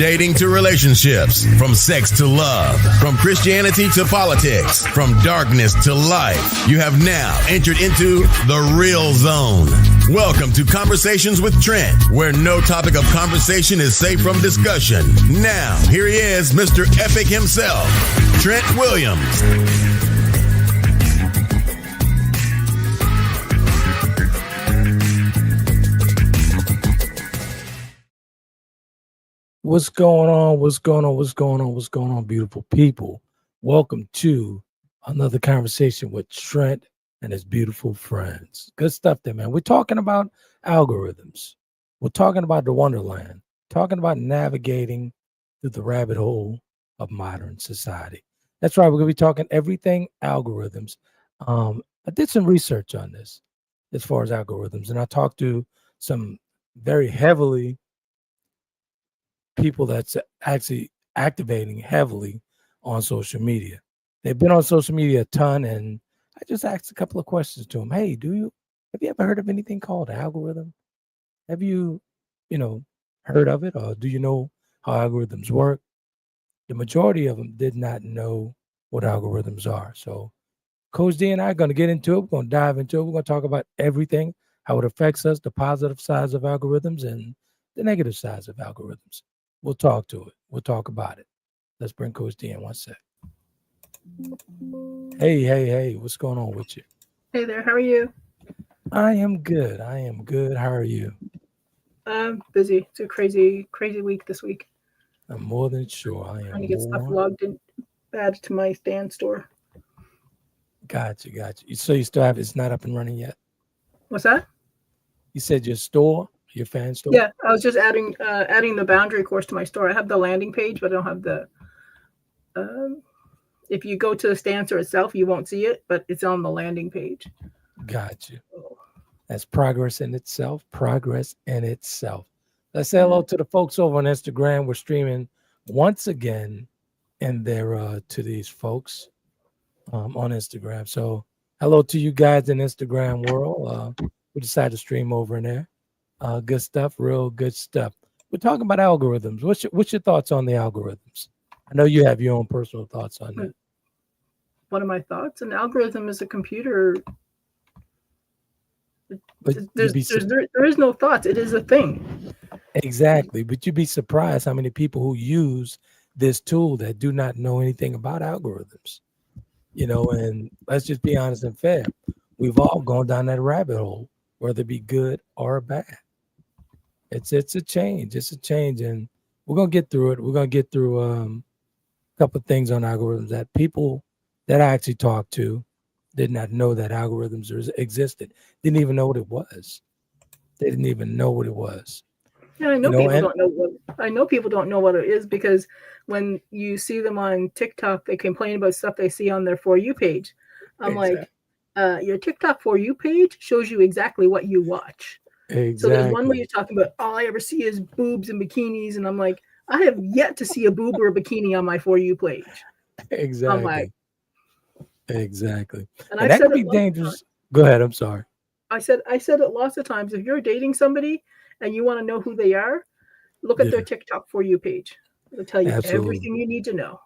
dating to relationships, from sex to love, from Christianity to politics, from darkness to light, you have now entered into the real zone. Welcome to Conversations with Trent, where no topic of conversation is safe from discussion. Now, here he is, Mr. Epic himself, Trent Williams. What's going on? What's going on? What's going on? What's going on, beautiful people? Welcome to another conversation with Trent and his beautiful friends. Good stuff there, man. We're talking about algorithms. We're talking about the Wonderland, talking about navigating through the rabbit hole of modern society. That's right. We're going to be talking everything algorithms. I did some research on this as far as algorithms, and I talked to some very heavily people that's actually activating heavily on social media. They've been on social media a ton, and I just asked a couple of questions to them. Hey, have you ever heard of anything called algorithm? Have you heard of it, or do you know how algorithms work? The majority of them did not know what algorithms are. So Coach D and I are going to get into it. We're going to dive into it. We're going to talk about everything, how it affects us, the positive sides of algorithms and the negative sides of algorithms. We'll talk to it. We'll talk about it. Let's bring Coach D in one sec. Hey, what's going on with you? Hey there, how are you? I am good. How are you? Busy. It's a crazy week this week. I'm more than sure. I am trying to get stuff logged in, added to my stand store. Gotcha. So you still have it's not up and running yet? What's that? You said your store? Your fan store? Yeah, I was just adding the boundary course to my store. I have the landing page, but I don't have the. If you go to the stand store itself, you won't see it, but it's on the landing page. Gotcha. That's progress in itself. Let's say hello to the folks over on Instagram. We're streaming once again, and they're to these folks on Instagram. So hello to you guys in Instagram world. We decided to stream over in there. Good stuff, real good stuff. We're talking about algorithms. What's your thoughts on the algorithms? I know you have your own personal thoughts on that. What are my thoughts? An algorithm is a computer. But there is no thoughts. It is a thing. Exactly. But you'd be surprised how many people who use this tool that do not know anything about algorithms. And let's just be honest and fair. We've all gone down that rabbit hole, whether it be good or bad. It's a change. And we're gonna get through it. We're gonna get through a couple of things on algorithms that people that I actually talked to did not know that algorithms existed. Didn't even know what it was. They didn't even know what it was. Yeah, I know people don't know what it is because when you see them on TikTok, they complain about stuff they see on their For You page. I'm exactly. Like, your TikTok For You page shows you exactly what you watch. Exactly. So there's one where you're talking about all I ever see is boobs and bikinis, and I'm like, I have yet to see a boob or a bikini on my For You page. Exactly. I'm like, exactly. And that could be dangerous. Go ahead. I'm sorry. I said it lots of times. If you're dating somebody and you want to know who they are, look at their TikTok For You page. It'll tell you everything you need to know.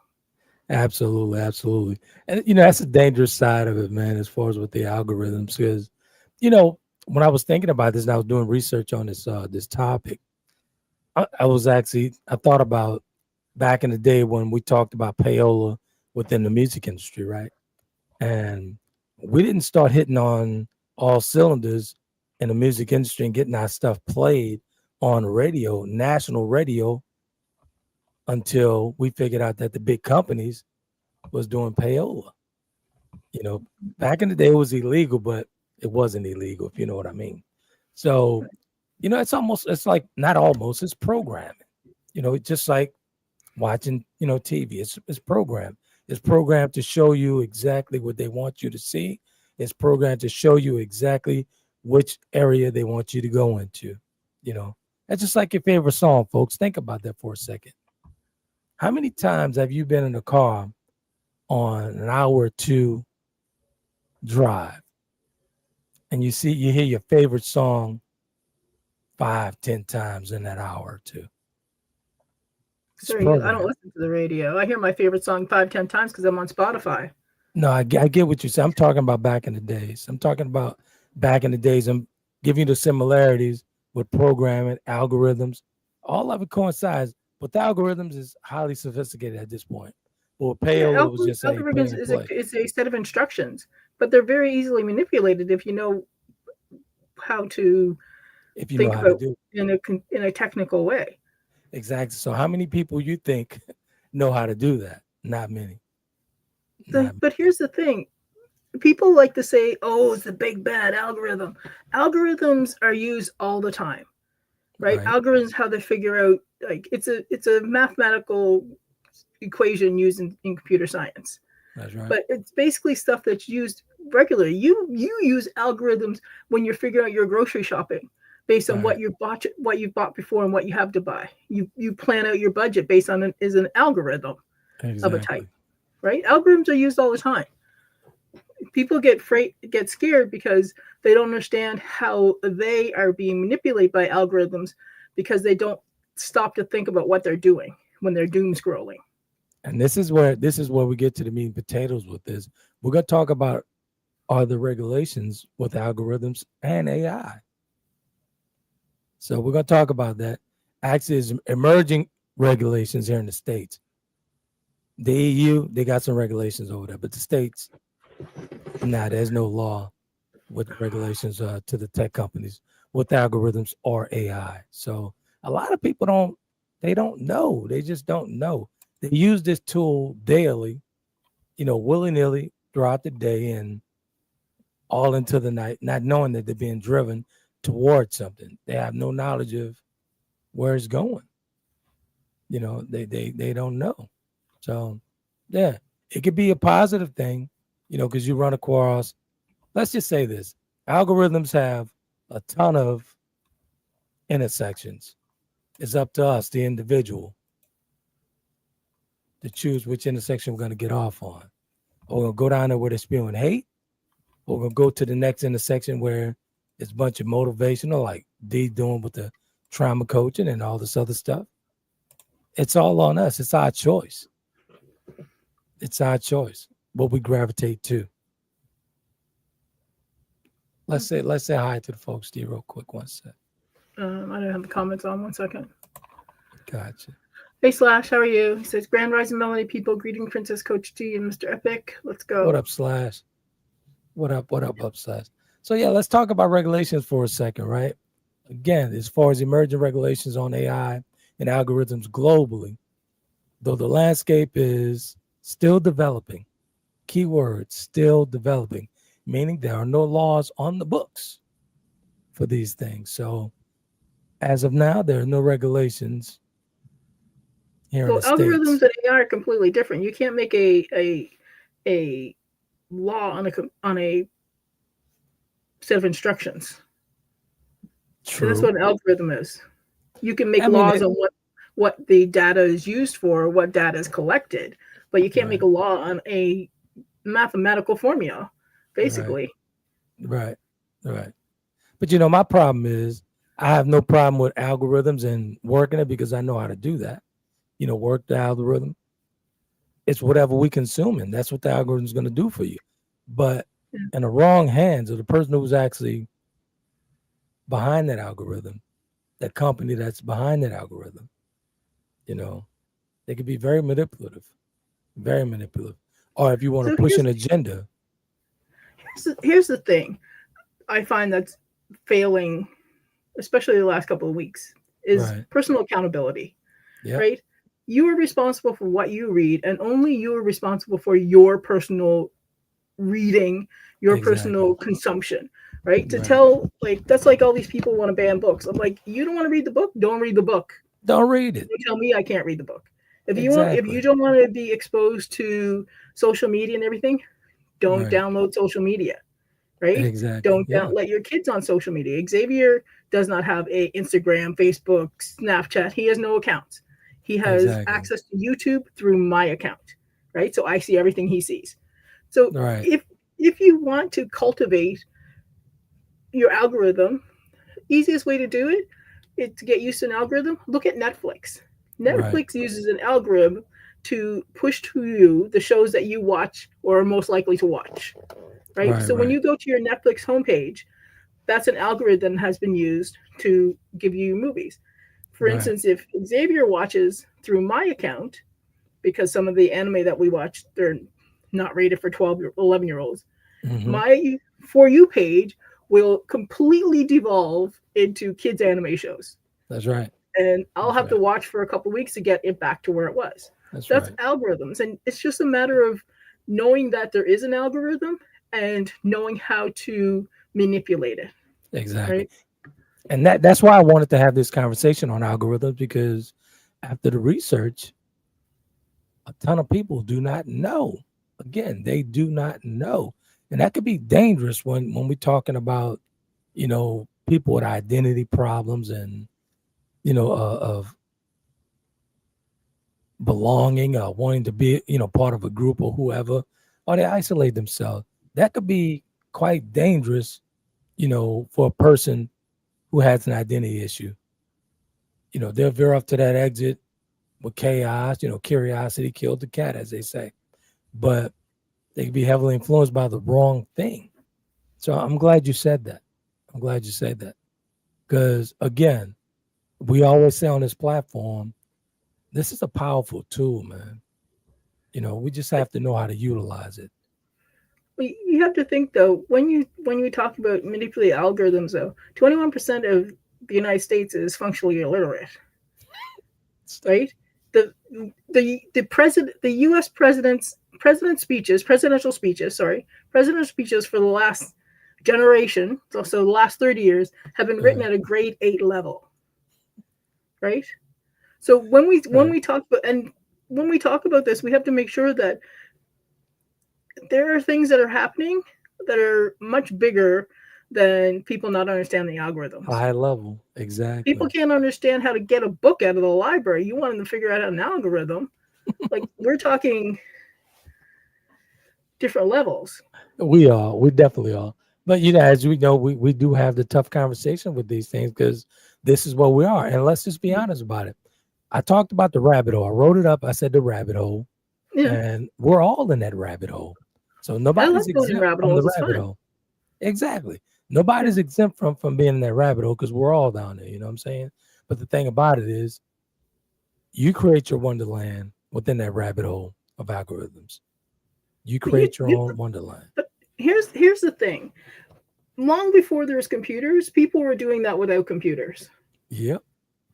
Absolutely. And that's a dangerous side of it, man, as far as with the algorithms, because when I was thinking about this and I was doing research on this topic, I thought about back in the day when we talked about payola within the music industry, right? And we didn't start hitting on all cylinders in the music industry and getting our stuff played on radio, national radio, until we figured out that the big companies was doing payola. Back in the day it was illegal, but it wasn't illegal, if you know what I mean. So, it's like not almost, it's programming. It's just like watching, TV. It's programmed. It's programmed to show you exactly what they want you to see. It's programmed to show you exactly which area they want you to go into. That's just like your favorite song, folks. Think about that for a second. How many times have you been in a car on an hour or two drive and you hear your favorite song 5-10 times in that hour or two? Sorry, I don't listen to the radio. I hear my favorite song 5-10 times because I'm on Spotify. No, I get what you say. I'm talking about back in the days. I'm giving you the similarities with programming, algorithms. All of it coincides, but the algorithms is highly sophisticated at this point. Well, payola was just algorithms is a set of instructions, but they're very easily manipulated if you know how to think about it in a technical way. Exactly. So how many people you think know how to do that? Not many. But here's the thing. People like to say, oh, it's the big bad algorithm. Algorithms are used all the time, right? Algorithms, how they figure out, like it's a mathematical equation used in computer science. That's right. But it's basically stuff that's used regularly. You use algorithms when you're figuring out your grocery shopping based on what you've bought before and what you have to buy. You plan out your budget based on an algorithm of a type, right? Algorithms are used all the time. People get scared because they don't understand how they are being manipulated by algorithms because they don't stop to think about what they're doing when they're doom scrolling. And this is where we get to the meat and potatoes with this. We're going to talk about are the regulations with algorithms and AI. So we're going to talk about that. Actually, is emerging regulations here in the States. The EU, they got some regulations over there, but the States, there's no law with regulations to the tech companies with algorithms or AI. So a lot of people don't know. They just don't know. They use this tool daily, willy-nilly throughout the day and all into the night, not knowing that they're being driven towards something. They have no knowledge of where it's going. They don't know. So, yeah, it could be a positive thing, because you run across, let's just say this, algorithms have a ton of intersections. It's up to us, the individual, to choose which intersection we're going to get off on. Or we're going to go down there where they're spewing hate, or we're going to go to the next intersection where it's a bunch of motivational, like D doing with the trauma coaching and all this other stuff. It's all on us. It's our choice. It's our choice what we gravitate to. Let's say hi to the folks, D, real quick. One sec. I don't have the comments on. 1 second. Gotcha. Hey Slash, how are you? He says, Grand Rising Melody people, greeting Princess Coach T and Mr. Epic. Let's go. What up, Slash? What up, Slash? So yeah, let's talk about regulations for a second, right? Again, as far as emerging regulations on AI and algorithms globally, though the landscape is still developing, keywords still developing, meaning there are no laws on the books for these things. So as of now, there are no regulations here in the algorithms States. and AI are completely different. You can't make a law on a set of instructions. True. So that's what an algorithm is. You can make laws on what the data is used for, or what data is collected, but you can't make a law on a mathematical formula, basically. Right. But my problem is I have no problem with algorithms and working it because I know how to do that. Work the algorithm. It's whatever we consume, and that's what the algorithm is going to do for you. But in the wrong hands of the person who's actually behind that algorithm, that company that's behind that algorithm, they could be very manipulative. Or if you want to push an agenda. Here's the thing I find that's failing, especially the last couple of weeks, is personal accountability, right? You are responsible for what you read, and only you are responsible for your personal reading, your personal consumption, right? To tell, that's like all these people want to ban books. I'm like, you don't want to read the book? Don't read the book. Don't read it. You tell me I can't read the book. If you don't want to be exposed to social media and everything, don't download social media, right? Exactly. Don't let your kids on social media. Xavier does not have a Instagram, Facebook, Snapchat. He has no accounts. He has access to YouTube through my account, right? So I see everything he sees. So if you want to cultivate your algorithm, easiest way to do it is to get used to an algorithm. Look at Netflix. Netflix uses an algorithm to push to you the shows that you watch or are most likely to watch, right? So when you go to your Netflix homepage, that's an algorithm that has been used to give you movies. For instance, if Xavier watches through my account, because some of the anime that we watch, they're not rated for 12, 11-year-olds, my For You page will completely devolve into kids' anime shows. That's right. And I'll have to watch for a couple of weeks to get it back to where it was. That's algorithms. And it's just a matter of knowing that there is an algorithm and knowing how to manipulate it. Exactly. Right? And that's why I wanted to have this conversation on algorithms, because after the research, a ton of people do not know. Again, they do not know. And that could be dangerous when we're talking about, people with identity problems and, of belonging or wanting to be, part of a group or whoever, or they isolate themselves. That could be quite dangerous, for a person who has an identity issue. They'll veer off to that exit with chaos, curiosity killed the cat, as they say. But they can be heavily influenced by the wrong thing. So I'm glad you said that. Because, again, we always say on this platform, this is a powerful tool, man. We just have to know how to utilize it. You have to think, though, when you talk about manipulating algorithms, though, 21% of the United States is functionally illiterate, right? The U.S. presidential speeches for the last generation, so the last 30 years, have been written at a grade 8 level, right? So when we talk about this, we have to make sure that there are things that are happening that are much bigger than people not understanding the algorithms. High level, exactly. People can't understand how to get a book out of the library. You want them to figure out an algorithm. Like, we're talking different levels. We definitely are. But as we know, we do have the tough conversation with these things because this is what we are. And let's just be honest about it. I talked about the rabbit hole. I wrote it up. I said the rabbit hole. Yeah. And we're all in that rabbit hole. So nobody's exempt from the rabbit hole. Exactly. Nobody's exempt from being in that rabbit hole because we're all down there. You know what I'm saying? But the thing about it is, you create your wonderland within that rabbit hole of algorithms. You create your own wonderland. But here's the thing. Long before there was computers, people were doing that without computers. Yep.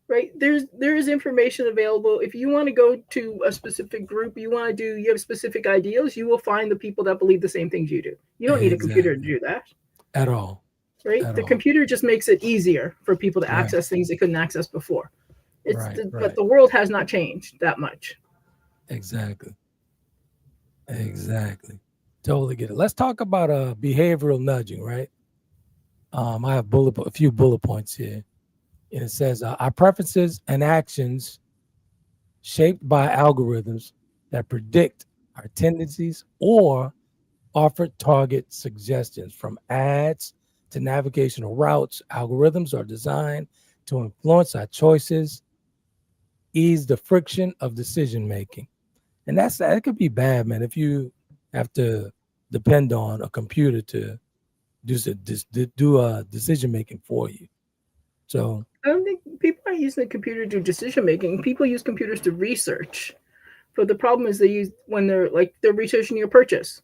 Right? There is information available. If you want to go to a specific group, you have specific ideals, you will find the people that believe the same things you do. You don't need a computer to do that. At all. Right? The computer just makes it easier for people to access things they couldn't access before. But the world has not changed that much. Exactly. Totally get it. Let's talk about behavioral nudging, right? I have a few bullet points here. And it says, our preferences and actions shaped by algorithms that predict our tendencies or offer target suggestions. From ads to navigational routes, algorithms are designed to influence our choices, ease the friction of decision making. And that could be bad, man, if you have to depend on a computer to do decision making for you. So I don't think people are using the computer to do decision making. People use computers to research. But the problem is when they're researching your purchase.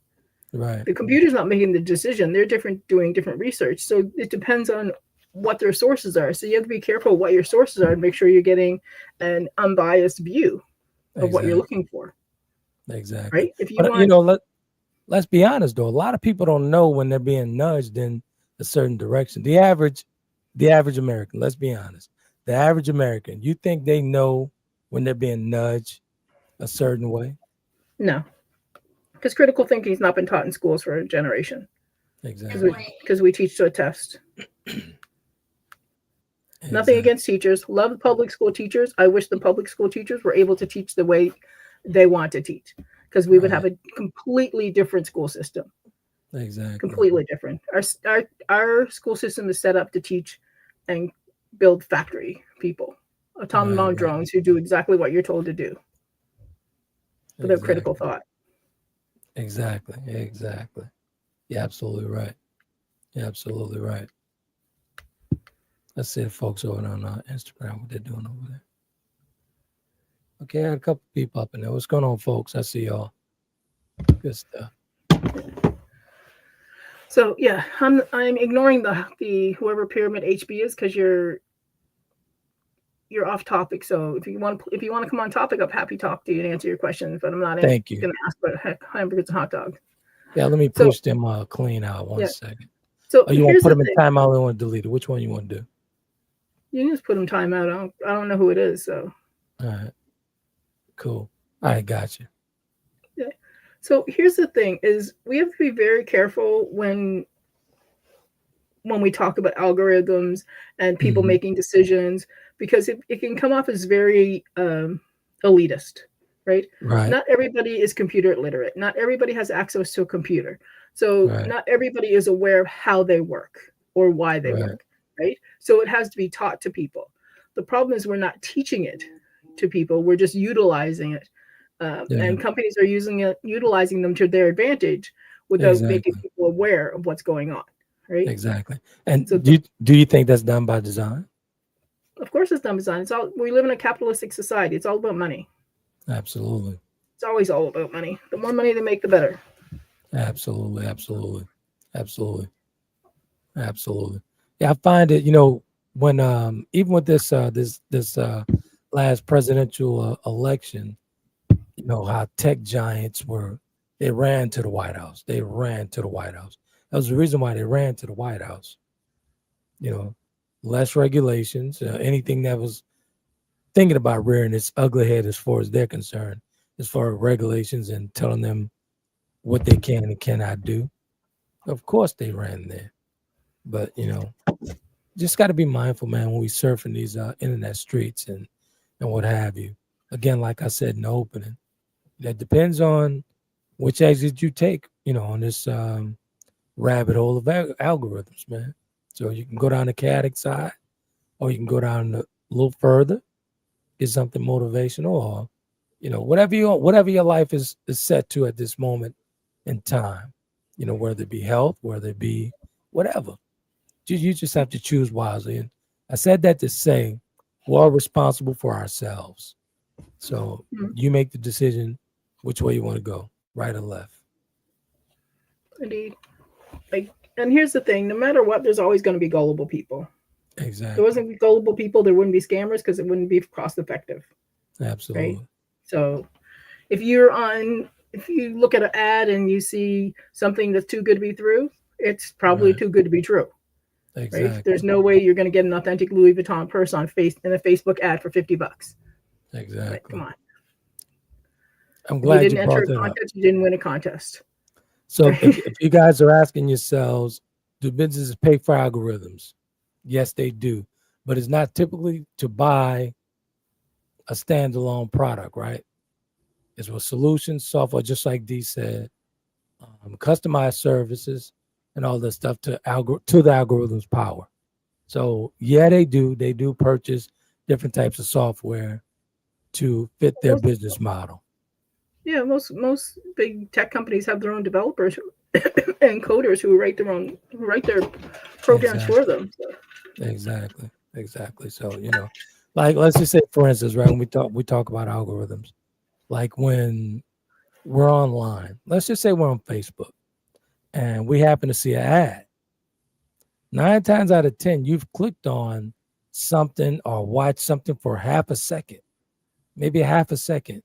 Right. The computer's not making the decision. They're doing different research. So it depends on what their sources are. So you have to be careful what your sources are and make sure you're getting an unbiased view of what you're looking for. Exactly. Right? Let's be honest though. A lot of people don't know when they're being nudged in a certain direction. The average American, let's be honest. The average American, you think they know when they're being nudged a certain way? No. Because critical thinking has not been taught in schools for a generation. Exactly. Because we teach to a test. Nothing against teachers. Love the public school teachers. I wish the public school teachers were able to teach the way they want to teach. Because we would have a completely different school system. Exactly. Completely different. Our school system is set up to teach and build factory people. autonomous drones who do exactly what you're told to do without critical thought. Exactly. You're absolutely right. Let's see if folks over on Instagram what they're doing over there. Okay, I had a couple people up in there. What's going on, folks? I see y'all. Good stuff. So yeah, I'm ignoring the whoever Pyramid HB is because you're off topic. So if you want to come on topic, I'm happy to talk to you and answer your questions. But I'm not going to ask about hamburgers and hot dogs. Yeah, let me push them clean out one second. So you want to put them in timeout or you want to delete it? Which one you want to do? You can just put them timeout. I don't know who it is. So. All right. Cool. All right, gotcha. Yeah. So here's the thing: is we have to be very careful when we talk about algorithms and people making decisions, because it can come off as very elitist, right? Not everybody is computer literate. Not everybody has access to a computer. So not everybody is aware of how they work or why they work, right? So it has to be taught to people. The problem is we're not teaching it to people. We're just utilizing it. And companies are utilizing them to their advantage without making people aware of what's going on, right? Exactly. And so do you think that's done by design? Of course it's done by design. We live in a capitalistic society. It's all about money. Absolutely. It's always all about money. The more money they make, the better. Absolutely. Yeah, I find it, when even with this last presidential election, how tech giants they ran to the White House. That was the reason why they ran to the White House. Less regulations, anything that was thinking about rearing its ugly head as far as they're concerned, as far as regulations and telling them what they can and cannot do. Of course they ran there. But, just got to be mindful, man, when we surfing these internet streets and what have you. Again, like I said in the opening, that depends on which exit you take, on this rabbit hole of algorithms, man. So you can go down the chaotic side, or you can go down a little further, get something motivational, or, whatever your life is set to at this moment in time, whether it be health, whether it be whatever. You just have to choose wisely. And I said that to say we're all responsible for ourselves. So you make the decision which way you want to go, right or left. Indeed. And here's the thing, no matter what, there's always going to be gullible people. Exactly. If there wasn't gullible people, there wouldn't be scammers because it wouldn't be cost effective. Absolutely. Right? So if you look at an ad and you see something that's too good to be true, it's probably too good to be true. Exactly. Right? There's no way you're going to get an authentic Louis Vuitton purse in a Facebook ad for $50. Exactly. Right? Come on. I'm glad you didn't enter a contest. You didn't win a contest. So if you guys are asking yourselves, do businesses pay for algorithms? Yes, they do. But it's not typically to buy a standalone product, right? It's with solutions, software, just like Dee said, customized services and all that stuff to the algorithm's power. So yeah, they do purchase different types of software to fit their business model. Yeah, most big tech companies have their own developers and coders who write their programs for them. So. Exactly. So like let's just say, for instance, right, when we talk about algorithms, like when we're online, let's just say we're on Facebook, and we happen to see an ad. 9 times out of 10, you've clicked on something or watched something for half a second, maybe a half a second,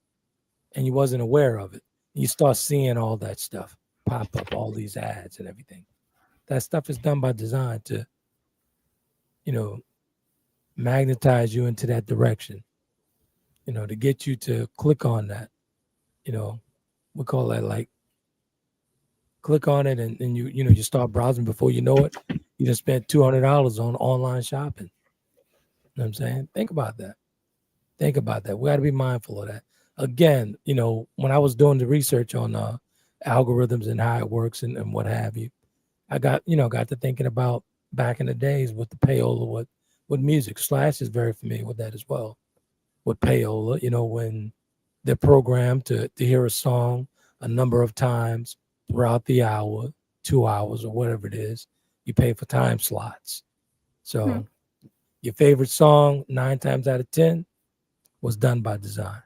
and you wasn't aware of it. You start seeing all that stuff pop up, all these ads and everything. That stuff is done by design to, magnetize you into that direction, to get you to click on that. We call that like click on it and you start browsing. Before you know it, you just spent $200 on online shopping. You know what I'm saying? Think about that. We got to be mindful of that. Again, when I was doing the research on algorithms and how it works and what have you, I got to thinking about back in the days with the payola, what with music. Slash is very familiar with that as well. With payola, when they're programmed to hear a song a number of times throughout the hour, 2 hours, or whatever it is, you pay for time slots. So your favorite song, 9 times out of 10, was done by design.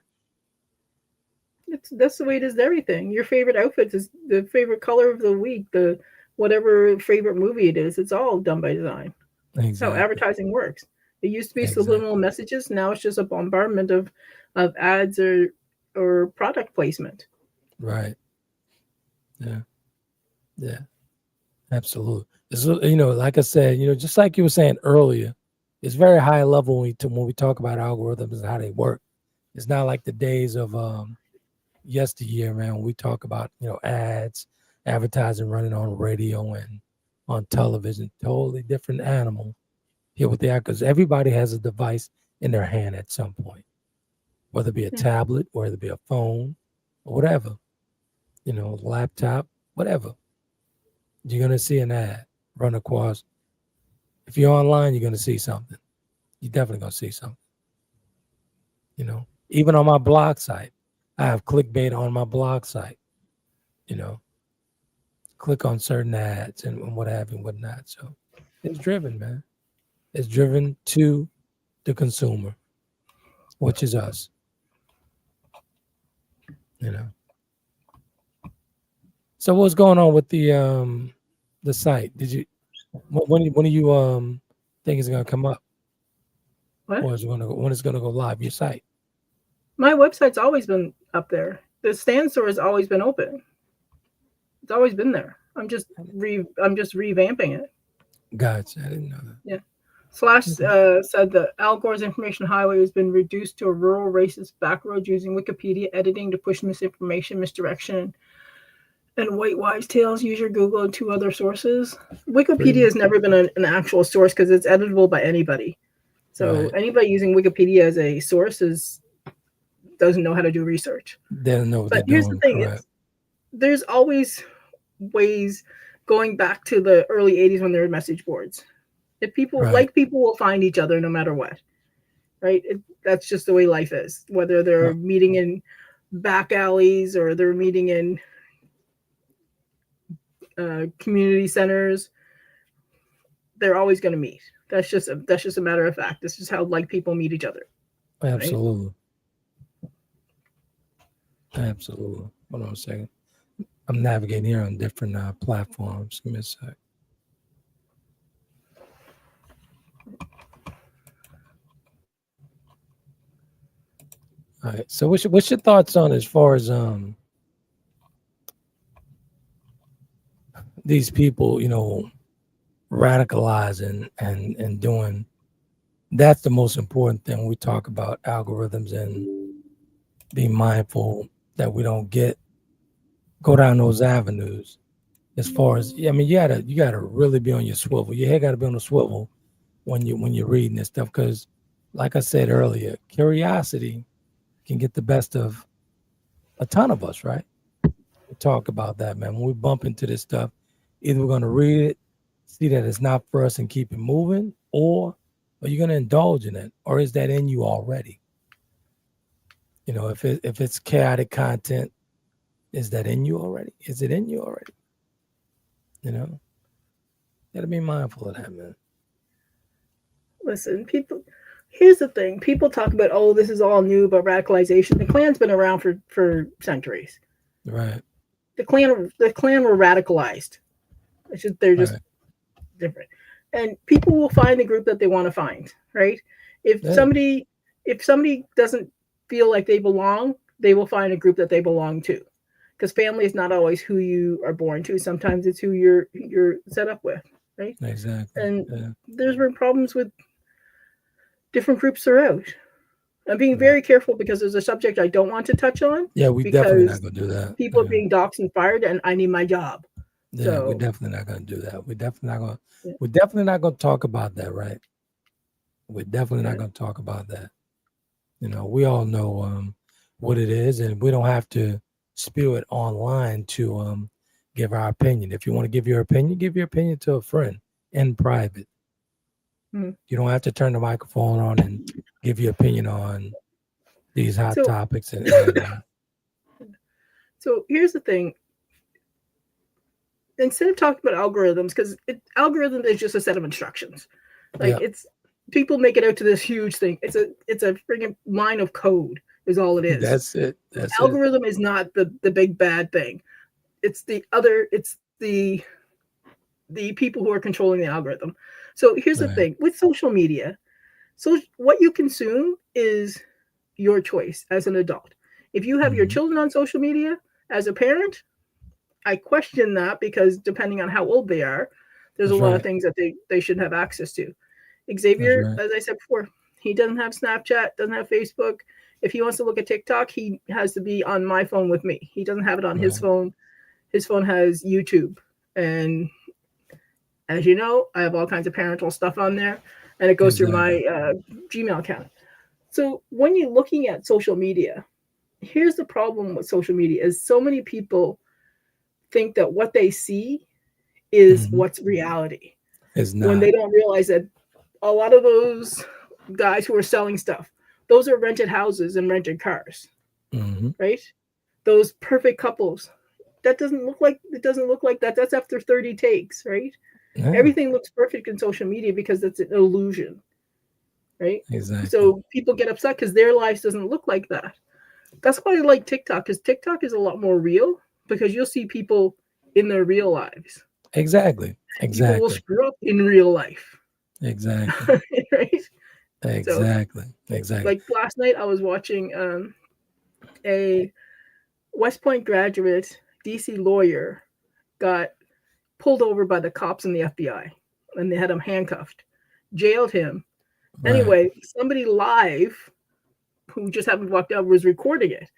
That's the way it is with everything. Your favorite outfits is the favorite color of the week, the whatever favorite movie it is. It's all done by design. Exactly. That's how advertising works. It used to be subliminal messages. Now it's just a bombardment of ads or product placement. Right. Yeah. Absolutely. It's, like I said, just like you were saying earlier, it's very high level when we talk about algorithms and how they work. It's not like the days of yesteryear, man, when we talk about, ads, advertising running on radio and on television. Totally different animal here with the act, because everybody has a device in their hand at some point, whether it be a tablet, whether it be a phone, or whatever, laptop, whatever. You're going to see an ad run across. If you're online, you're going to see something. You're definitely going to see something. Even on my blog site, I have clickbait on my blog site. Click on certain ads and what have you and whatnot. So it's driven, man. It's driven to the consumer, which is us. So what's going on with the site? Did you when do you think it's gonna come up? What? Or when it's gonna go live? Your site? My website's always been up there. The stand store has always been open. It's always been there. I'm just revamping it. Gotcha. I didn't know that. Yeah. Slash said the Al Gore's information highway has been reduced to a rural racist backroad using Wikipedia editing to push misinformation, misdirection, and white wives' tales. Use your Google and 2 other sources. Wikipedia has never been an actual source because it's editable by anybody. So anybody using Wikipedia as a source doesn't know how to do research. They don't know what but they're here's doing. The thing is, there's always ways going back to the early 80s when there were message boards. If people people will find each other no matter what, right? That's just the way life is. Whether they're meeting in back alleys or they're meeting in community centers, they're always going to meet. That's just a matter of fact. This is how people meet each other. Absolutely. Right? Absolutely. Hold on a second. I'm navigating here on different platforms. Give me a sec. All right. So what's your thoughts on as far as these people, radicalizing and doing? That's the most important thing when we talk about algorithms and being mindful that we don't go down those avenues. As far as you gotta really be on your swivel. Your head gotta be on the swivel when you're reading this stuff, because like I said earlier, curiosity can get the best of a ton of us, right? We talk about that, man. When we bump into this stuff, either we're gonna read it, see that it's not for us and keep it moving, or are you gonna indulge in it, or is that in you already? If it's chaotic content, is that in you already? Is it in you already? Gotta be mindful of that, man. Listen, here's the thing. People talk about, oh, this is all new about radicalization. The Klan's been around for centuries. Right. The Klan were radicalized. They're just different. And people will find the group that they want to find, right? If somebody doesn't feel like they belong, they will find a group that they belong to. Because family is not always who you are born to. Sometimes it's who you're set up with, right? Exactly. And there's been problems with different groups throughout. I'm being very careful because there's a subject I don't want to touch on. Yeah, we definitely not gonna do that. People are being doxxed and fired, and I need my job. Yeah, so, we're definitely not gonna do that. We're definitely not gonna talk about that, right? We're definitely not gonna talk about that. We all know what it is, and we don't have to spew it online to give our opinion. If you want to give your opinion to a friend in private. You don't have to turn the microphone on and give your opinion on these hot topics. So here's the thing. Instead of talking about algorithms, because algorithm is just a set of instructions. Like it's people make it out to this huge thing. It's a freaking line of code is all it is. That's it. Algorithm is not the big bad thing. It's the people who are controlling the algorithm. So here's the thing with social media. So what you consume is your choice as an adult. If you have your children on social media as a parent, I question that because depending on how old they are, there's a lot of things that they should have access to. Xavier, as I said before, he doesn't have Snapchat, doesn't have Facebook. If he wants to look at TikTok, he has to be on my phone with me. He doesn't have it on his phone. His phone has YouTube. And as you know, I have all kinds of parental stuff on there, and it goes through my Gmail account. So when you're looking at social media, here's the problem with social media is so many people think that what they see is what's reality. It's not. When they don't realize that a lot of those guys who are selling stuff, those are rented houses and rented cars, right? Those perfect couples. That doesn't look like that. That's after 30 takes, right? Yeah. Everything looks perfect in social media because it's an illusion, right? Exactly. So people get upset because their lives doesn't look like that. That's why I like TikTok, because TikTok is a lot more real because you'll see people in their real lives. Exactly. People will screw up in real life. Exactly. Right? Exactly. Like last night, I was watching a West Point graduate, DC lawyer, got pulled over by the cops and the FBI, and they had him handcuffed, jailed him. Right. Anyway, somebody live who just happened to walk out was recording it.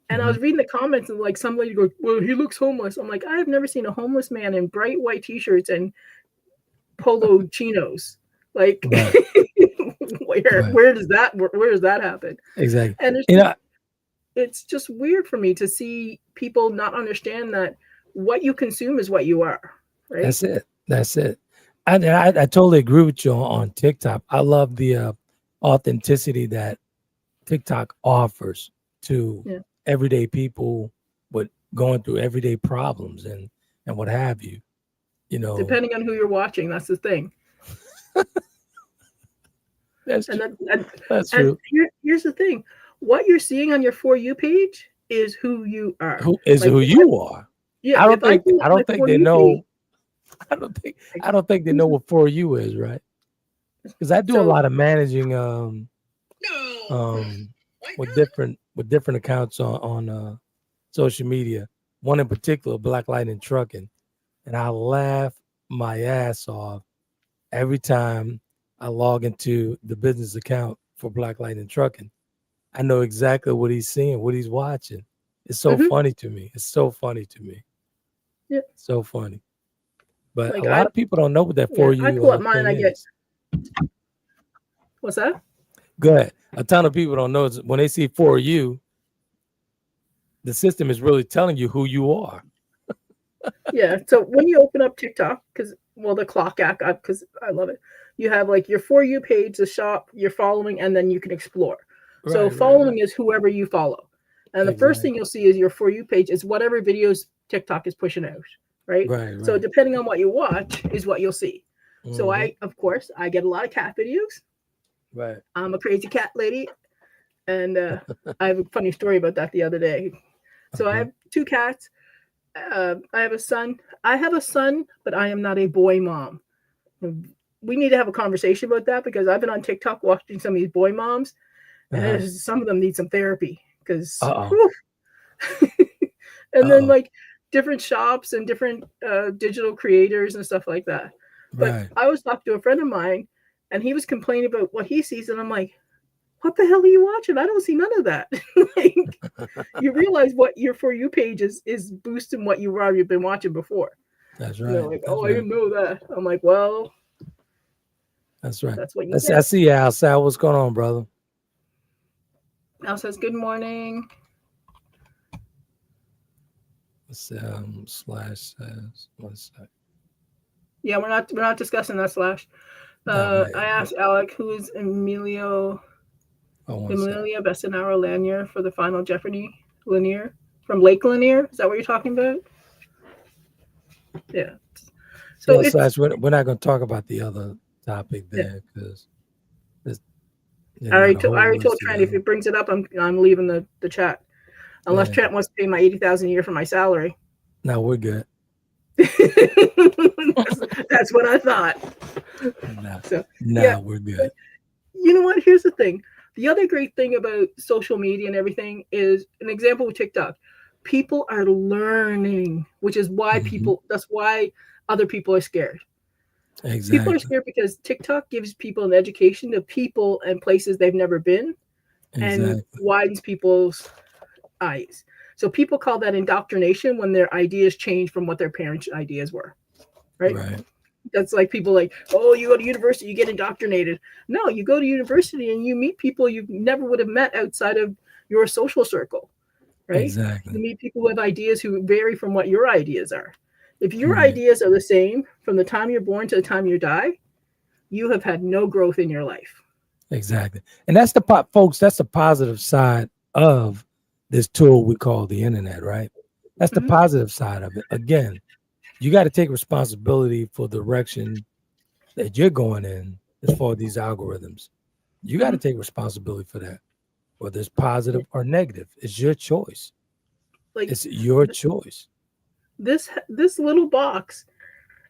And I was reading the comments and like some lady goes, well, he looks homeless. I'm like, I have never seen a homeless man in bright white t-shirts and polo chinos. Like where does that happen? Exactly. And it's just weird for me to see people not understand that what you consume is what you are. Right. That's it. I totally agree with you on TikTok. I love the authenticity that TikTok offers to everyday people with going through everyday problems and what have you. You know, depending on who you're watching, that's the thing. That's true. Here's the thing: what you're seeing on your For You page is who you are. Who you are? Yeah, I don't think they know. I don't think they know what For You is, right? Because I do a lot of managing with different accounts on social media. One in particular, Black Lightning Trucking, and I laugh my ass off every time I log into the business account for Black Lightning Trucking. I know exactly what he's seeing, what he's watching. It's so funny to me. It's so funny to me. Yeah, so funny. But like a lot of people don't know what that For You. I pull up mine. I get. What's that? Go ahead. A ton of people don't know when they see For You, the system is really telling you who you are. Yeah. So when you open up TikTok, the clock app, because I love it, you have like your For You page, the shop, you're following, and then you can explore. Right, so following is whoever you follow. And the first thing you'll see is your For You page is whatever videos TikTok is pushing out. Right. So depending on what you watch is what you'll see. So I get a lot of cat videos. Right. I'm a crazy cat lady. And I have a funny story about that the other day. So I have 2 cats. I have a son. But I am not a boy mom. We need to have a conversation about that because I've been on TikTok watching some of these boy moms, and some of them need some therapy because. And then like different shops and different digital creators and stuff like that. But I was talking to a friend of mine, and he was complaining about what he sees, and I'm like, what the hell are you watching? I don't see none of that. Like, you realize what your For You page is boosting what you've been watching before. That's right. Like, I didn't know that. I'm like, well, that's right. That's what you get. I see you, Al. Sal, what's going on, brother? Al says, good morning. Slash says, one sec. Yeah, we're not discussing that slash. I asked Alec who is Emilia Bestinaro Lanier for the final Jeopardy Lanier from Lake Lanier. Is that what you're talking about? Yeah. So we're not going to talk about the other topic there because I already told Trent if he brings it up, I'm leaving the chat unless Trent wants to pay my $80,000 a year for my salary. No, we're good. that's what I thought. We're good. You know what? Here's the thing. The other great thing about social media and everything is an example with TikTok. People are learning, which is why that's why other people are scared. Exactly. People are scared because TikTok gives people an education to people and places they've never been and widens people's eyes. So people call that indoctrination when their ideas change from what their parents' ideas were. Right. That's like people like, oh, you go to university, you get indoctrinated. No, you go to university and you meet people you never would have met outside of your social circle. Right. Exactly. You meet people who have ideas who vary from what your ideas are. If your ideas are the same from the time you're born to the time you die, you have had no growth in your life. Exactly. And that's folks, that's the positive side of this tool we call the internet, right? That's the positive side of it. Again, you got to take responsibility for the direction that you're going in as far as these algorithms. You got to take responsibility for that, whether it's positive or negative. It's your choice. It's your choice. This little box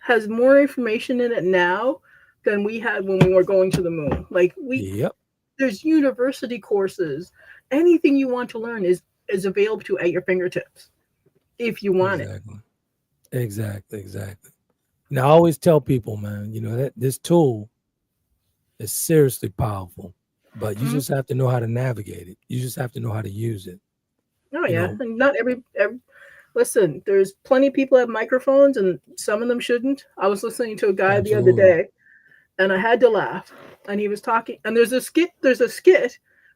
has more information in it now than we had when we were going to the moon. There's university courses. Anything you want to learn is available to you at your fingertips if you want it. Exactly. Now, I always tell people, man, that this tool is seriously powerful, but you just have to know how to navigate it. You just have to know how to use it. Oh, yeah. And not every listen, there's plenty of people have microphones and some of them shouldn't. I was listening to a guy the other day and I had to laugh. And he was talking, and there's a skit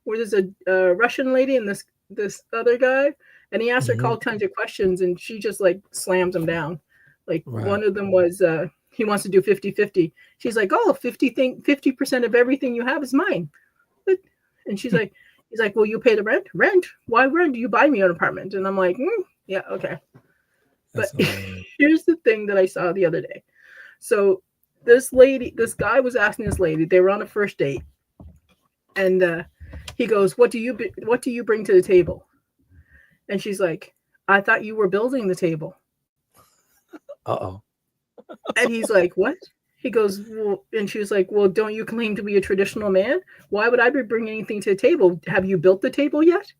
where there's a Russian lady and this other guy, and he asked her all kinds of questions and she just slams him down. One of them was he wants to do 50-50. She's like, oh, 50% of everything you have is mine. And he's like, well, you pay the rent? Rent? Why rent? Do you buy me an apartment? And I'm like, yeah, okay. But here's the thing that I saw the other day. So this guy was asking this lady, they were on a first date. And he goes, what do you bring to the table? And she's like, I thought you were building the table. Uh-oh. And he's like, what? He goes, well, and she was like, well, don't you claim to be a traditional man? Why would I be bringing anything to the table? Have you built the table yet?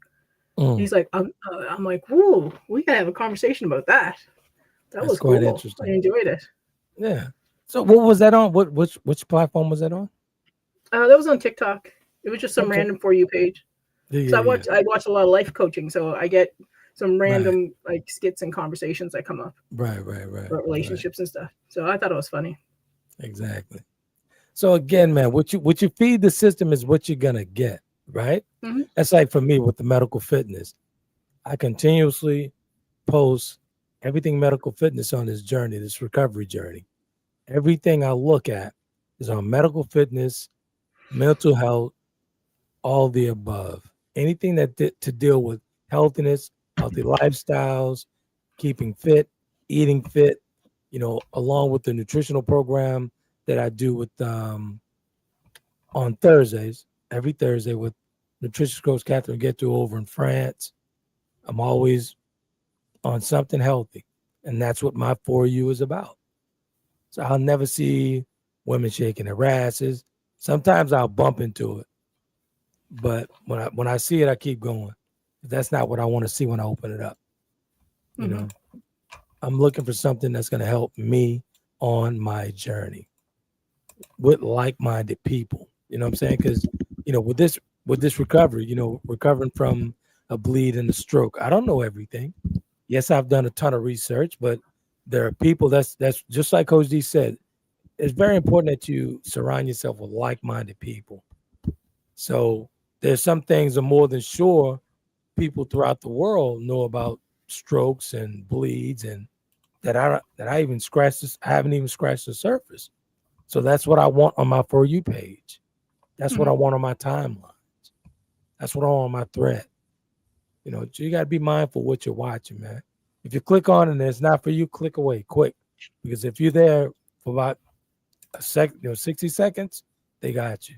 He's like, I'm like, whoa, we gotta have a conversation about that. That's was quite cool. Interesting. I enjoyed it. Yeah. So what was that on? Which platform was that on? That was on TikTok. It was just some random For You page. I watch a lot of life coaching, so I get some random skits and conversations that come up. Right. About relationships and stuff. So I thought it was funny. Exactly. So again, man, what you feed the system is what you're gonna get, right? That's like for me with the medical fitness. I continuously post everything medical fitness on this journey, this recovery journey. Everything I look at is on medical fitness, mental health, all the above. Anything that to deal with healthiness, healthy lifestyles, keeping fit, eating fit, along with the nutritional program that I do with on Thursdays, every Thursday with nutrition coach Catherine Gettu over in France. I'm always on something healthy, and that's what my For You is about. So I'll never see women shaking their asses. Sometimes I'll bump into it, but when I see it, I keep going. That's not what I want to see when I open it up. You know, I'm looking for something that's going to help me on my journey with like-minded people. You know what I'm saying? Because with this recovery, recovering from a bleed and a stroke, I don't know everything. Yes, I've done a ton of research, but there are people that's just like Coach D said. It's very important that you surround yourself with like-minded people. So there's some things are more than sure people throughout the world know about strokes and bleeds, and that I even I haven't even scratched the surface. So that's what I want on my For You page. That's what I want on my timelines. That's what I want on my thread. You know, you got to be mindful what you're watching, man. If you click on it and it's not for you, click away quick. Because if you're there for about a second, 60 seconds, they got you.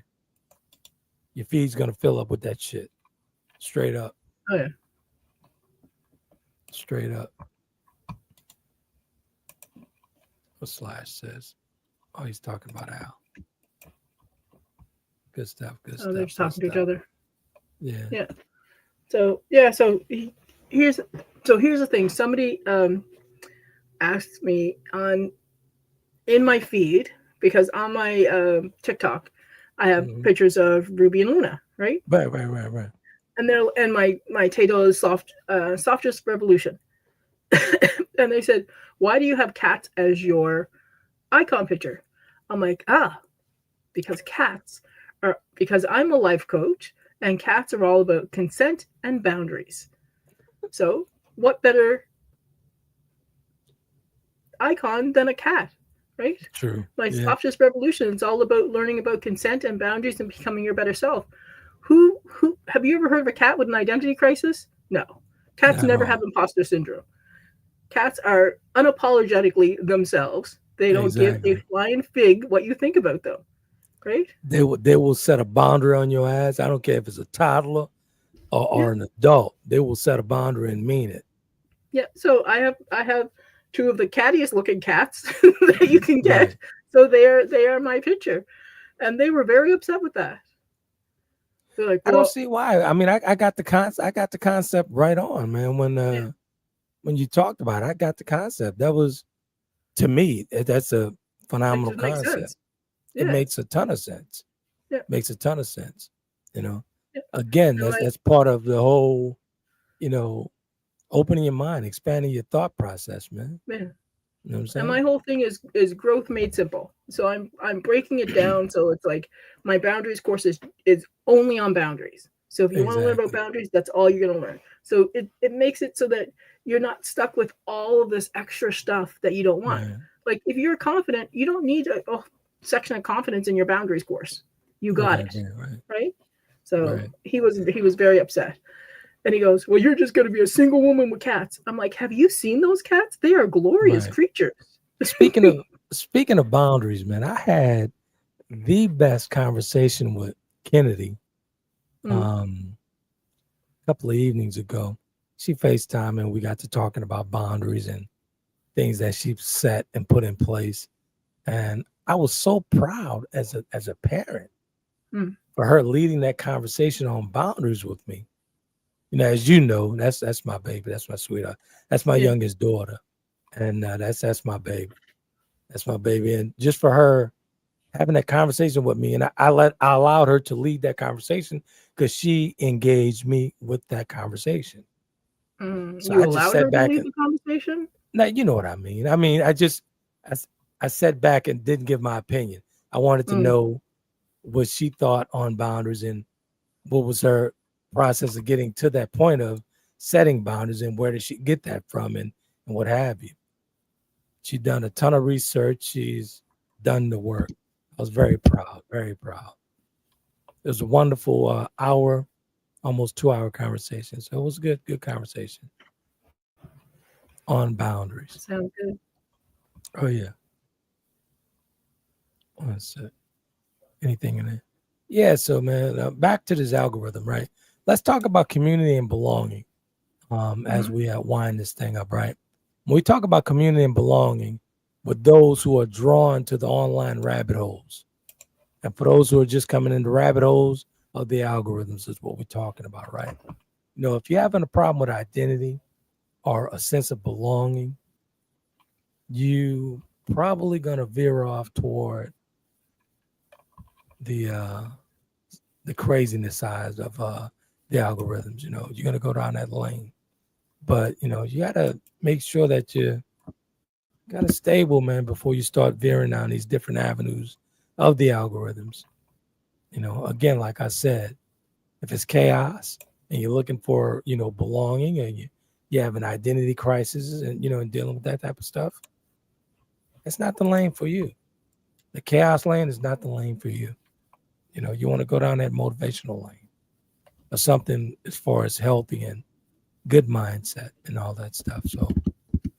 Your feed's going to fill up with that shit. Straight up. Oh, yeah. Straight up. What Slash says. Oh, he's talking about Al. Good stuff. Good stuff. They're just talking to each other. Yeah. Yeah. So yeah. So here's the thing. Somebody asked me in my feed, because on my TikTok I have pictures of Ruby and Luna, right? Right. And my title is Softest Revolution. And they said, why do you have cats as your icon picture? I'm like, because I'm a life coach, and cats are all about consent and boundaries. So what better icon than a cat, right? True. My Softest Revolution is all about learning about consent and boundaries and becoming your better self. Who have you ever heard of a cat with an identity crisis? No. Cats never have imposter syndrome. Cats are unapologetically themselves. They don't give a flying fig what you think about them, right? They will set a boundary on your ass. I don't care if it's a toddler or an adult. They will set a boundary and mean it. Yeah. So I have two of the cattiest looking cats that you can get. Right. So they are my picture, and they were very upset with that. They're like, I don't see why. I mean, I got the concept right on, man. When you talked about it, I got the concept. That was, to me, that's a phenomenal concept. It makes a ton of sense. Yeah. Makes a ton of sense. You know, again, that's part of the whole, opening your mind, expanding your thought process, man. Yeah. You know what I'm saying? And my whole thing is growth made simple. So I'm breaking it down. So it's like my boundaries course is only on boundaries. So if you want to learn about boundaries, that's all you're going to learn. So it makes it so that you're not stuck with all of this extra stuff that you don't want. Yeah. Like if you're confident, you don't need a section of confidence in your boundaries course. You got it. Right? So he was very upset. And he goes, well, you're just going to be a single woman with cats. I'm like, have you seen those cats? They are glorious creatures. Speaking of boundaries, man, I had the best conversation with Kennedie a couple of evenings ago. She FaceTimed and we got to talking about boundaries and things that she set and put in place. And I was so proud as a parent for her leading that conversation on boundaries with me. As you know, that's my baby. That's my sweetheart. That's my youngest daughter. And that's my baby. That's my baby. And just for her having that conversation with me, and I allowed her to lead that conversation because she engaged me with that conversation. So you allowed her to lead the conversation? Now, you know what I mean. I sat back and didn't give my opinion. I wanted to know what she thought on boundaries and what was her process of getting to that point of setting boundaries and where did she get that from and what have you. She's done a ton of research. She's done the work. I was very proud, very proud. It was a wonderful hour, almost 2-hour conversation. So it was a good conversation on boundaries. Sounds good. Oh, yeah. What's it? Anything in it? Yeah, so, man, back to this algorithm, right? Let's talk about community and belonging as we wind this thing up, right? When we talk about community and belonging with those who are drawn to the online rabbit holes, and for those who are just coming into rabbit holes of the algorithms is what we're talking about, right? If you're having a problem with identity or a sense of belonging, you probably going to veer off toward the craziness side of the algorithms. You're going to go down that lane. But, you got to make sure that you got to stable, man, before you start veering down these different avenues of the algorithms. Again, like I said, if it's chaos and you're looking for, belonging and you have an identity crisis and, and dealing with that type of stuff, it's not the lane for you. The chaos lane is not the lane for you. You know, you want to go down that motivational lane or something as far as healthy and good mindset and all that stuff. So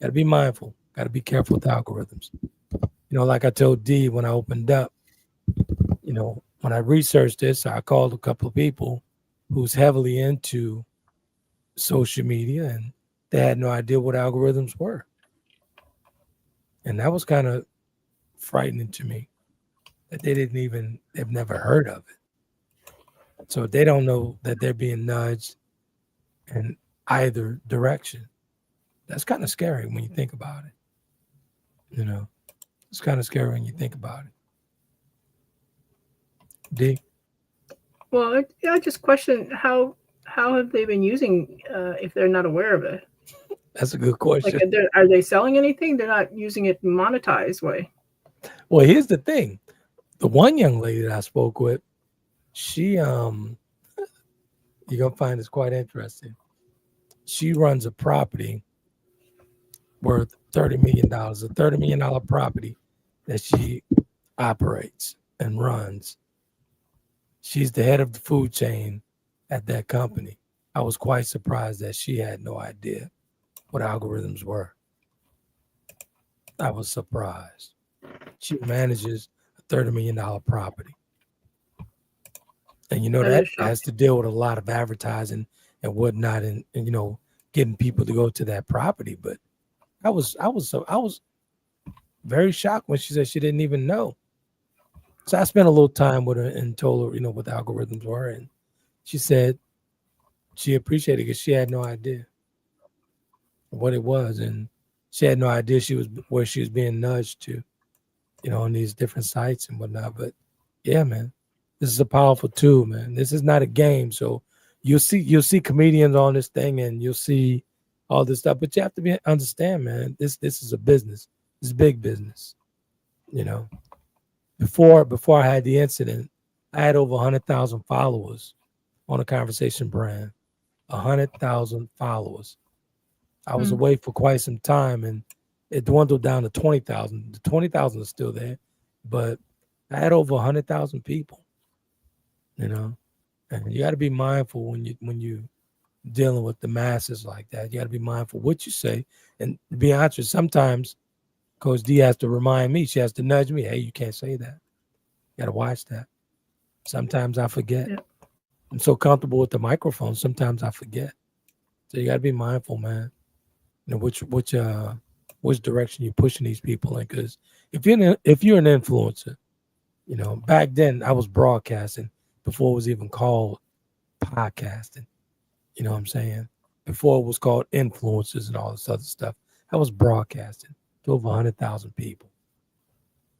got to be mindful. Got to be careful with algorithms. You know, like I told D when I opened up, you know, when I researched this, I called a couple of people who's heavily into social media, and they had no idea what algorithms were. And that was kind of frightening to me that they've never heard of it. So they don't know that they're being nudged in either direction. That's kind of scary when you think about it. You know, it's kind of scary when you think about it. D? Well, I just question how have they been using if they're not aware of it? That's a good question. Like, are they selling anything? They're not using it in monetized way. Well, here's the thing. The one young lady that I spoke with, she you're gonna find this quite interesting. She runs a property worth $30 million, a $30 million property that she operates and runs. She's the head of the food chain at that company. I was quite surprised that she had no idea what algorithms were. I was surprised. She manages a $30 million property. And you know, that has to deal with a lot of advertising and whatnot, and you know, getting people to go to that property. But I was very shocked when she said she didn't even know. So I spent a little time with her and told her, you know, what the algorithms were, and she said she appreciated it because she had no idea what it was, and she had no idea where she was being nudged to, you know, on these different sites and whatnot. But yeah, man, this is a powerful tool, man. This is not a game. So you'll see comedians on this thing, and you'll see all this stuff. But you have to understand, man, this is a business. It's big business. You know, before I had the incident, I had over 100,000 followers on a conversation brand. 100,000 followers. I was away for quite some time, and it dwindled down to 20,000. The 20,000 is still there, but I had over 100,000 people. You know, and you got to be mindful when you dealing with the masses like that. You got to be mindful what you say, and to be honest, sometimes Coach D has to remind me. She has to nudge me. Hey, you can't say that. You got to watch that. Sometimes I forget. Yeah. I'm so comfortable with the microphone. Sometimes I forget. So you got to be mindful, man. You know, which direction you're pushing these people in. Because if you're an influencer, you know, back then I was broadcasting before it was even called podcasting. You know what I'm saying? Before it was called influencers and all this other stuff, I was broadcasting to over 100,000 people.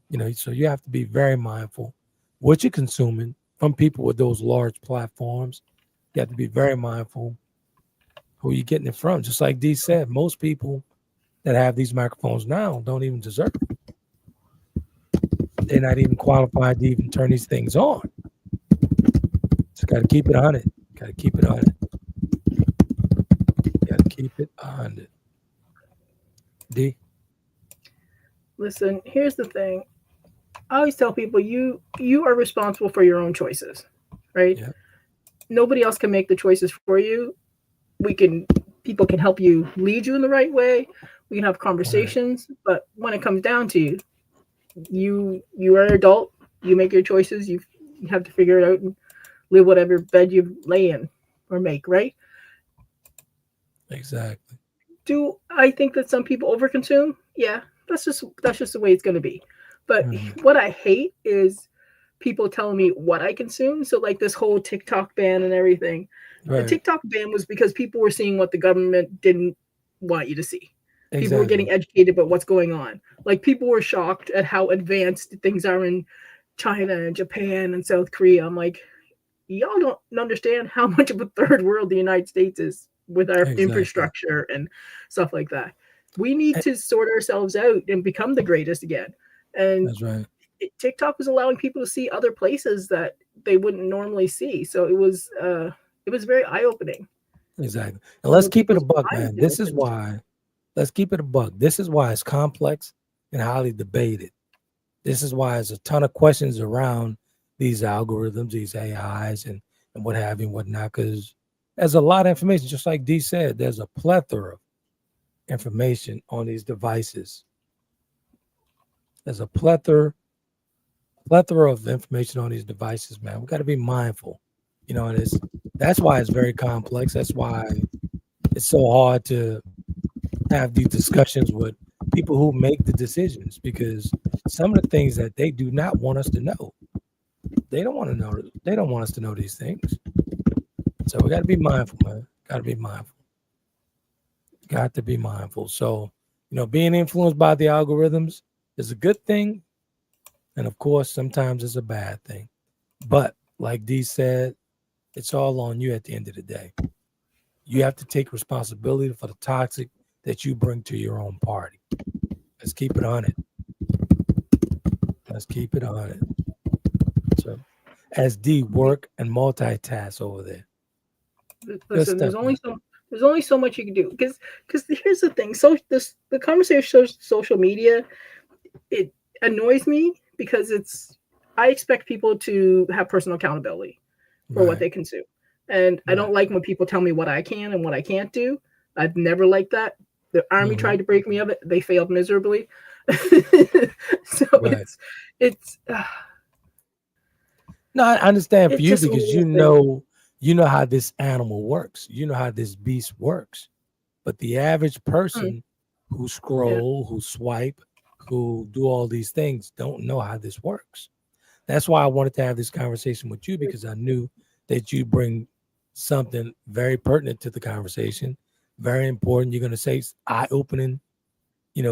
You know, so you have to be very mindful what you're consuming from people with those large platforms. You have to be very mindful who you're getting it from. Just like D said, most people that have these microphones now don't even deserve it. They're not even qualified to even turn these things on. Just got to keep it on it. Got to keep it on it. Got to keep it on it. D? Listen, here's the thing. I always tell people you are responsible for your own choices, right? Yeah. Nobody else can make the choices for you. People can help you lead you in the right way. We can have conversations, right. But when it comes down to you are an adult. You make your choices. You have to figure it out and live whatever bed you lay in or make, right? Exactly. Do I think that some people overconsume? Yeah, that's just the way it's going to be. But what I hate is people telling me what I consume. So like this whole TikTok ban and everything. Right. The TikTok ban was because people were seeing what the government didn't want you to see. Exactly. People were getting educated about what's going on. Like people were shocked at how advanced things are in China and Japan and South Korea. I'm like, y'all don't understand how much of a third world the United States is with our infrastructure and stuff like that. We need to sort ourselves out and become the greatest again. And that's right. TikTok was allowing people to see other places that they wouldn't normally see. So it was very eye-opening. Exactly. And let's keep it a buck, man. This is why it's complex and highly debated. This is why there's a ton of questions around these algorithms, these AIs, and what have you and whatnot, because there's a lot of information. Just like Dee said, there's a plethora of information on these devices. There's a plethora of information on these devices, man. We got to be mindful, and that's why it's very complex. That's why it's so hard to have these discussions with people who make the decisions, because some of the things that they do not want us to know, they don't want to know. They don't want us to know these things. So we got to be mindful, man. Got to be mindful. Got to be mindful. So, being influenced by the algorithms is a good thing. And of course, sometimes it's a bad thing. But like Dee said, it's all on you at the end of the day. You have to take responsibility for the toxic that you bring to your own party. Let's keep it on it. Let's keep it on it. So, as Dee work and multitask over there. Listen, there's only so much you can do, because here's the thing. So the conversation of social media, it annoys me because I expect people to have personal accountability for what they consume. And I don't like when people tell me what I can and what I can't do. I've never liked that. The Army tried to break me of it. They failed miserably. So it's no, I understand for you, because you know how this animal works. You know how this beast works. But the average person who scroll, who swipe, who do all these things don't know how this works. That's why I wanted to have this conversation with you, because I knew that you bring something very pertinent to the conversation, very important. You're going to say eye-opening,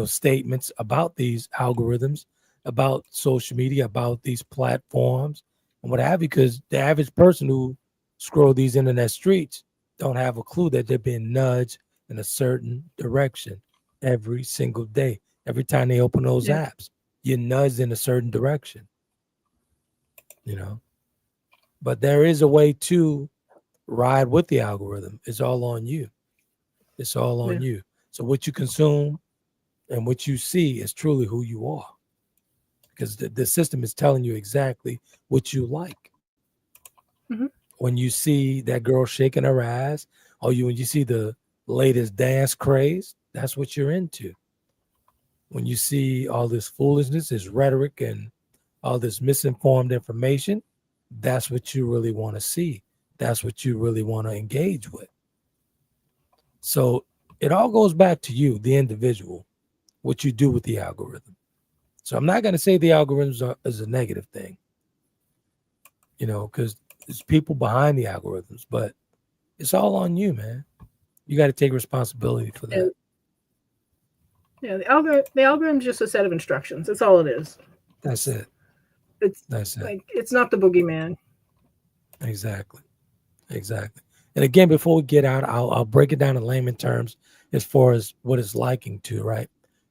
statements about these algorithms, about social media, about these platforms, and what have you, because the average person who scroll these internet streets don't have a clue that they're being nudged in a certain direction every single day. Every time they open those apps, you're nudged in a certain direction, But there is a way to ride with the algorithm. It's all on you. It's all on you. So what you consume and what you see is truly who you are, because the system is telling you exactly what you like. Mm-hmm. When you see that girl shaking her ass, or when you see the latest dance craze, that's what you're into. When you see all this foolishness, this rhetoric, and all this misinformed information, that's what you really want to see. That's what you really want to engage with. So it all goes back to you, the individual, what you do with the algorithm. So I'm not going to say the algorithms is a negative thing, because there's people behind the algorithms, but it's all on you, man. You got to take responsibility for that. Yeah, the algorithm is just a set of instructions. That's all it is. That's it. It's not the boogeyman. Exactly. And again, before we get out, I'll break it down in layman terms as far as what it's liking to, right?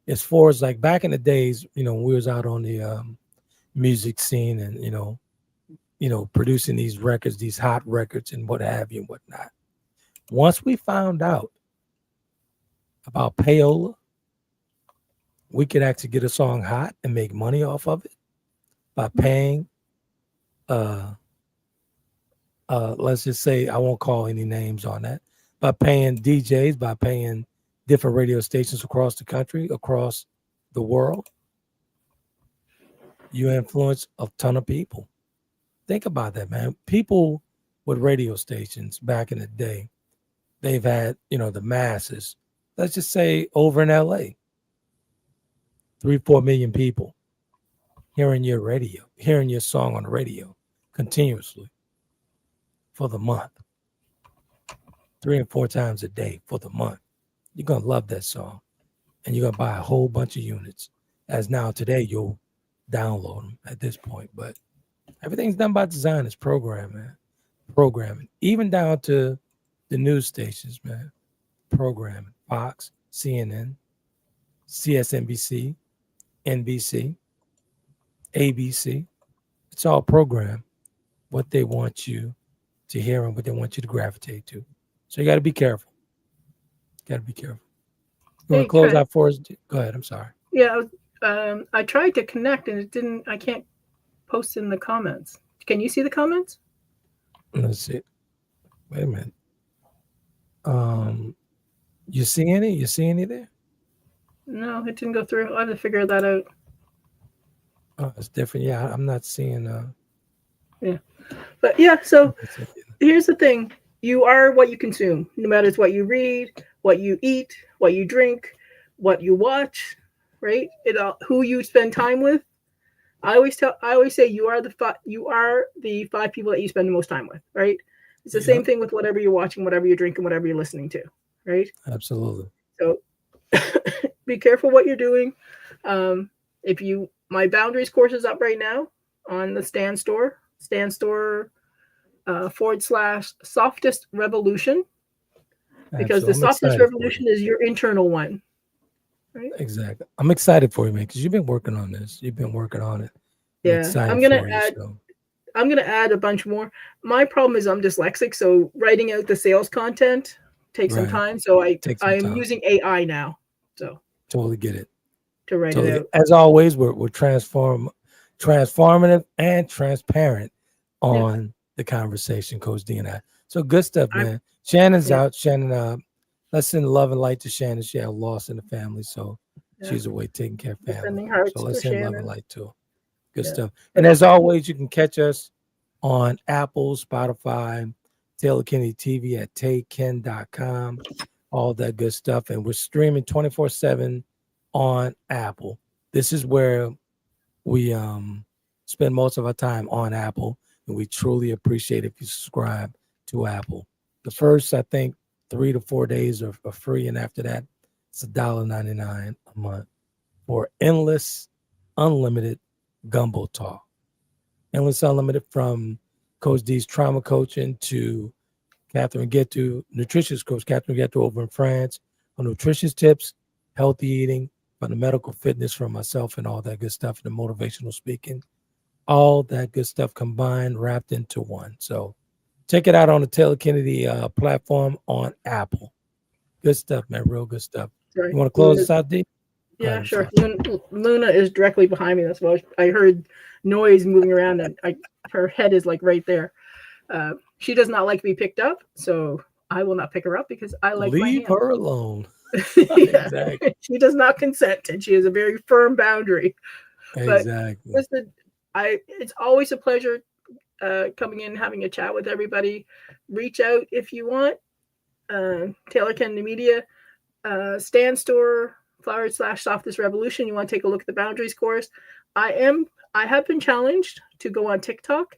As far as like back in the days, when we was out on the music scene and, producing these records, these hot records and what have you and whatnot. Once we found out about payola, we could actually get a song hot and make money off of it by paying, let's just say, I won't call any names on that, by paying DJs, by paying different radio stations across the country, across the world. You influence a ton of people. Think about that, man. People with radio stations back in the day, they've had, the masses, let's just say over in LA, 3-4 million people hearing your radio, hearing your song on the radio continuously for the month, 3 and 4 times a day for the month. You're going to love that song, and you're going to buy a whole bunch of units. As now today, you'll download them at this point, but everything's done by design. It's programming, even down to the news stations, man. Programming, Fox, CNN, CSNBC, NBC, ABC. It's all programmed, what they want you to hear and what they want you to gravitate to. So you got to be careful. You want to close out for us? Go ahead. I'm sorry. Yeah, I tried to connect and it didn't. I can't post in the comments. Can you see the comments? Let's see. Wait a minute. You see any? You see any there? No, it didn't go through. I'll have to figure that out. Oh, it's different. Yeah, I'm not seeing. Yeah, but yeah. So here's the thing: you are what you consume. No matter what you read, what you eat, what you drink, what you watch, right? Who you spend time with. I always say you are the 5 people that you spend the most time with, right? It's the same thing with whatever you're watching, whatever you're drinking, whatever you're listening to, right? Absolutely. So be careful what you're doing. My boundaries course is up right now on the Stand Store / softest revolution, because the softest revolution is your internal one. Right? Exactly. I'm excited for you, man, because you've been working on this. You've been working on it. Yeah, I'm gonna add a bunch more. My problem is I'm dyslexic, so writing out the sales content takes some time. So I'm using AI now. So totally get it. To write it out. As always, we're transformative and transparent on the conversation, Coach D and I. So good stuff, man. Shannon's out. Shannon, let's send love and light to Shannon. She had a loss in the family, so she's away taking care of family. So let's send love and light to her. Good stuff. And as always, you can catch us on Apple, Spotify, Taylor Kennedy TV at tayken.com, all that good stuff. And we're streaming 24/7 on Apple. This is where we spend most of our time on Apple, and we truly appreciate if you subscribe to Apple. The first, I think, 3 to 4 days are free, and after that, it's $1.99 a month for endless, unlimited gumbo talk. Endless Unlimited, from Coach D's trauma coaching to Catherine Gettu, nutritionist coach Catherine Gettu over in France, on nutritious tips, healthy eating, fundamental fitness from myself, and all that good stuff, and the motivational speaking. All that good stuff combined, wrapped into one. So check it out on the Taylor Kennedy platform on Apple. Good stuff, man. Real good stuff. Sorry. You want to close this out, D? Yeah, sure. Luna is directly behind me. That's why I heard noise moving around, and her head is like right there. She does not like to be picked up, so I will not pick her up because I like leave her alone. Exactly. She does not consent, and she has a very firm boundary. Exactly. But listen, it's always a pleasure coming in, having a chat with everybody. Reach out if you want. Taylor Kennedy Media, Stand Store / softest revolution. You want to take a look at the boundaries course. I have been challenged to go on TikTok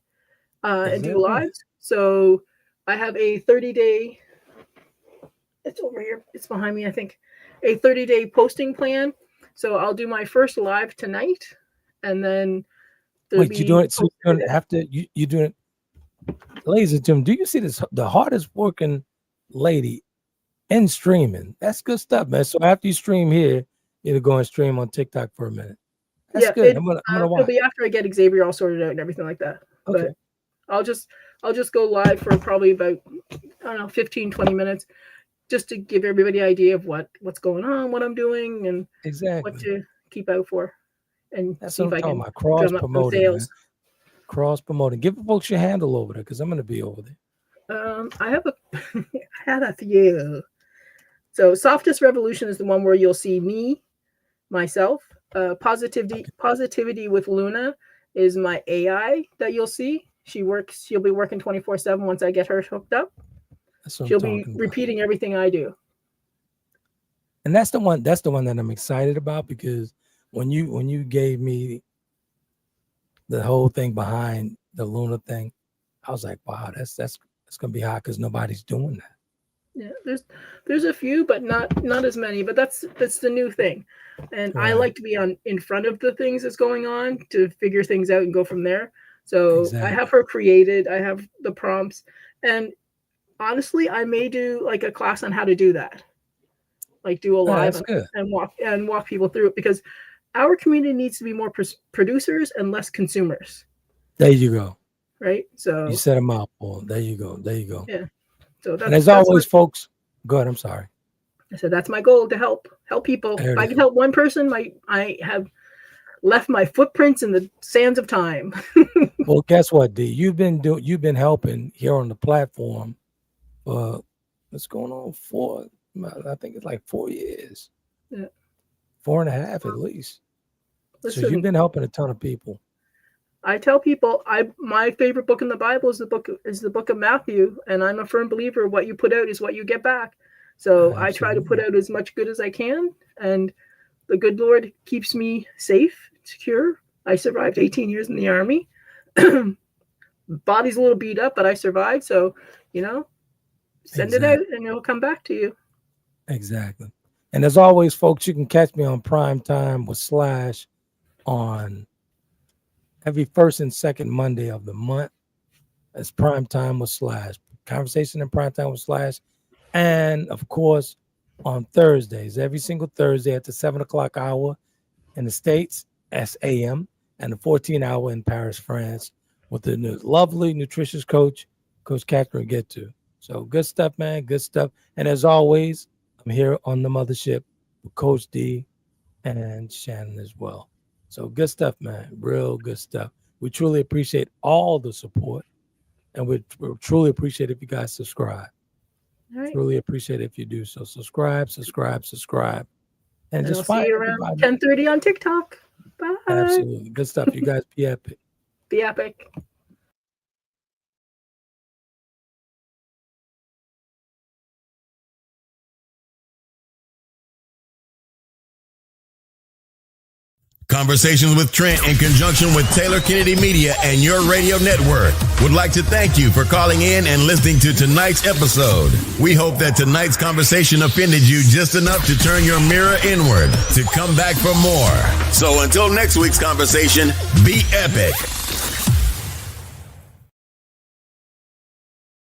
and do lives. So I have a 30-day. It's over here. It's behind me, I think. A 30-day posting plan. So I'll do my first live tonight, and then wait, you're doing it. So you're doing it after you doing it, ladies and gentlemen. Do you see this? The hardest working lady in streaming. That's good stuff, man. So after you stream here, you'll go and stream on TikTok for a minute. That's good. I'm gonna watch. It'll be after I get Xavier all sorted out and everything like that. Okay. But I'll just go live for probably about 15, 20 minutes, just to give everybody an idea of what's going on, what I'm doing, and what to keep out for. And that's what I'm talking about. Cross promoting. Cross promoting. Give folks your handle over there, because I'm gonna be over there. I had a few. So Softest Revolution is the one where you'll see myself. Positivity with Luna is my AI that you'll see. She'll be working 24/7 once I get her hooked up. She'll be repeating everything I do. And that's the one that I'm excited about, because when you gave me the whole thing behind the Luna thing, I was like, wow, that's gonna be hot, because nobody's doing that. Yeah, there's a few, but not as many. But that's the new thing, and I like to be in front of the things that's going on to figure things out and go from there. So I have her created. I have the prompts, and honestly, I may do like a class on how to do that, like do a live and walk people through it, because our community needs to be more producers and less consumers. There you go. Right. So you set them up. Well, there you go. Yeah. So and as always, folks, go ahead. I'm sorry. I said that's my goal, to help people. If I can help one person, I have left my footprints in the sands of time. Well, guess what, D? You've been helping here on the platform for what's going on I think it's like 4 years. Yeah. 4.5 at least. Listen, so you've been helping a ton of people. I tell people my favorite book in the Bible is the book of Matthew, and I'm a firm believer what you put out is what you get back. So I try to put out as much good as I can, and the good Lord keeps me safe, secure. I survived 18 years in the Army. Body's a little beat up, but I survived. So, send it out and it'll come back to you. Exactly. And as always, folks, you can catch me on Primetime with Slash on every first and second Monday of the month. That's Primetime with Slash. Conversation in Primetime with Slash. And, of course, on Thursdays, every single Thursday at the 7 o'clock hour in the States, that's AM, and the 14 hour in Paris, France, with the lovely, nutritious coach, Coach Catherine Getto. So good stuff, man. Good stuff. And as always, I'm here on the mothership with Coach D and Shannon as well. So good stuff, man. Real good stuff. We truly appreciate all the support, and we truly appreciate if you guys subscribe. Right. Really appreciate it if you do so. Subscribe. And just see you around 10:30 on TikTok. Bye. Absolutely. Good stuff. You guys be epic. Be epic. Conversations with Trent in conjunction with Taylor Kennedy Media and your radio network would like to thank you for calling in and listening to tonight's episode. We hope that tonight's conversation offended you just enough to turn your mirror inward to come back for more. So until next week's conversation, be epic.